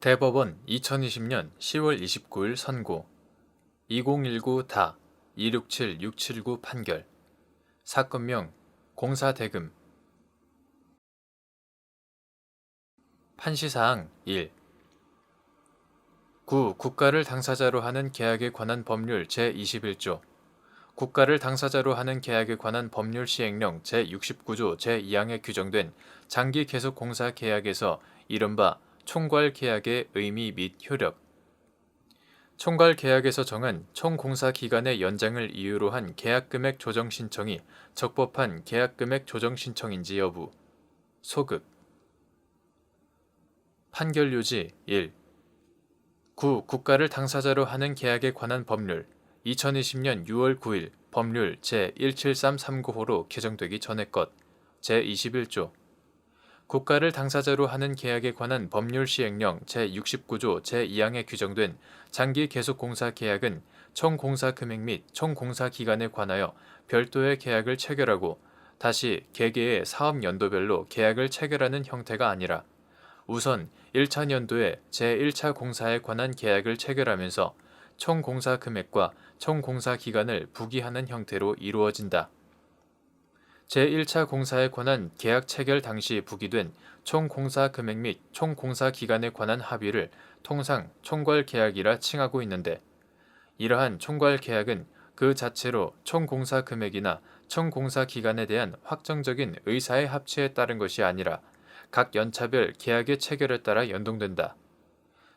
대법원 2020년 10월 29일 선고 2019-267679 판결 사건명 공사대금 판시사항 1. 국가를 당사자로 하는 계약에 관한 법률 제21조 국가를 당사자로 하는 계약에 관한 법률 시행령 제69조 제2항에 규정된 장기 계속 공사 계약에서 이른바 총괄 계약의 의미 및 효력. 총괄 계약에서 정한 총공사 기간의 연장을 이유로 한 계약금액 조정 신청이 적법한 계약금액 조정 신청인지 여부. 소급. 판결 요지 1. 국가를 당사자로 하는 계약에 관한 법률 2020년 6월 9일 법률 제17339호로 개정되기 전의 것 제21조 국가를 당사자로 하는 계약에 관한 법률 시행령 제69조 제2항에 규정된 장기 계속 공사 계약은 총 공사 금액 및 총 공사 기간에 관하여 별도의 계약을 체결하고 다시 개개의 사업 연도별로 계약을 체결하는 형태가 아니라 우선 1차 년도에 제1차 공사에 관한 계약을 체결하면서 총 공사 금액과 총 공사 기간을 부기하는 형태로 이루어진다. 제1차 공사에 관한 계약 체결 당시 부기된 총 공사 금액 및 총 공사 기간에 관한 합의를 통상 총괄 계약이라 칭하고 있는데 이러한 총괄 계약은 그 자체로 총 공사 금액이나 총 공사 기간에 대한 확정적인 의사의 합치에 따른 것이 아니라 각 연차별 계약의 체결에 따라 연동된다.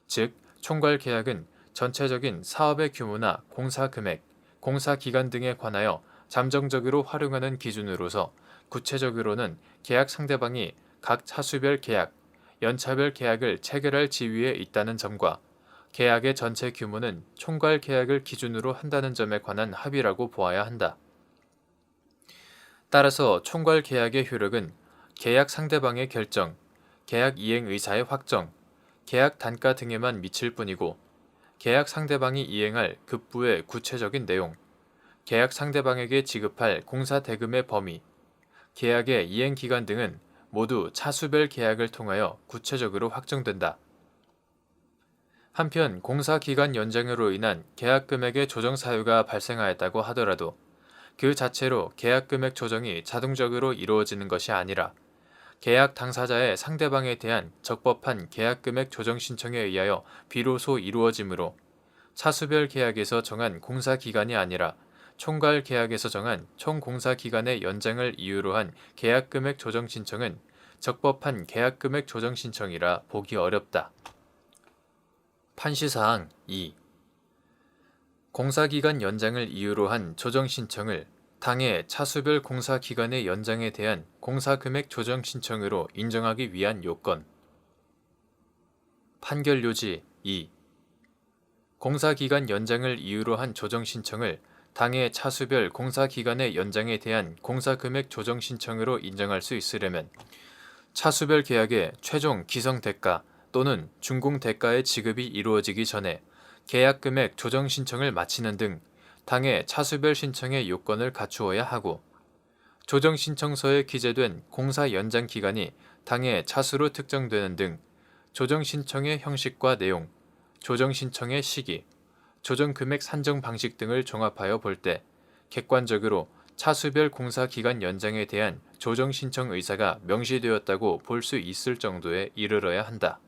즉, 총괄 계약은 전체적인 사업의 규모나 공사 금액, 공사 기간 등에 관하여 잠정적으로 활용하는 기준으로서 구체적으로는 계약 상대방이 각 차수별 계약, 연차별 계약을 체결할 지위에 있다는 점과 계약의 전체 규모는 총괄 계약을 기준으로 한다는 점에 관한 합의라고 보아야 한다. 따라서 총괄 계약의 효력은 계약 상대방의 결정, 계약 이행 의사의 확정, 계약 단가 등에만 미칠 뿐이고 계약 상대방이 이행할 급부의 구체적인 내용, 계약 상대방에게 지급할 공사 대금의 범위, 계약의 이행 기간 등은 모두 차수별 계약을 통하여 구체적으로 확정된다. 한편 공사 기간 연장으로 인한 계약 금액의 조정 사유가 발생하였다고 하더라도 그 자체로 계약 금액 조정이 자동적으로 이루어지는 것이 아니라 계약 당사자의 상대방에 대한 적법한 계약 금액 조정 신청에 의하여 비로소 이루어지므로 차수별 계약에서 정한 공사 기간이 아니라 총괄 계약에서 정한 총 공사 기간의 연장을 이유로 한 계약 금액 조정 신청은 적법한 계약 금액 조정 신청이라 보기 어렵다. 판시사항 2. 공사기간 연장을 이유로 한 조정 신청을 당해 차수별 공사 기간의 연장에 대한 공사금액 조정 신청으로 인정하기 위한 요건. 판결 요지 2. 공사기간 연장을 이유로 한 조정 신청을 당해 차수별 공사 기간의 연장에 대한 공사금액 조정 신청으로 인정할 수 있으려면 차수별 계약의 최종 기성 대가 또는 준공 대가의 지급이 이루어지기 전에 계약금액 조정 신청을 마치는 등 당해 차수별 신청의 요건을 갖추어야 하고 조정 신청서에 기재된 공사 연장 기간이 당해 차수로 특정되는 등 조정 신청의 형식과 내용, 조정 신청의 시기, 조정 금액 산정 방식 등을 종합하여 볼 때 객관적으로 차수별 공사 기간 연장에 대한 조정 신청 의사가 명시되었다고 볼 수 있을 정도에 이르러야 한다.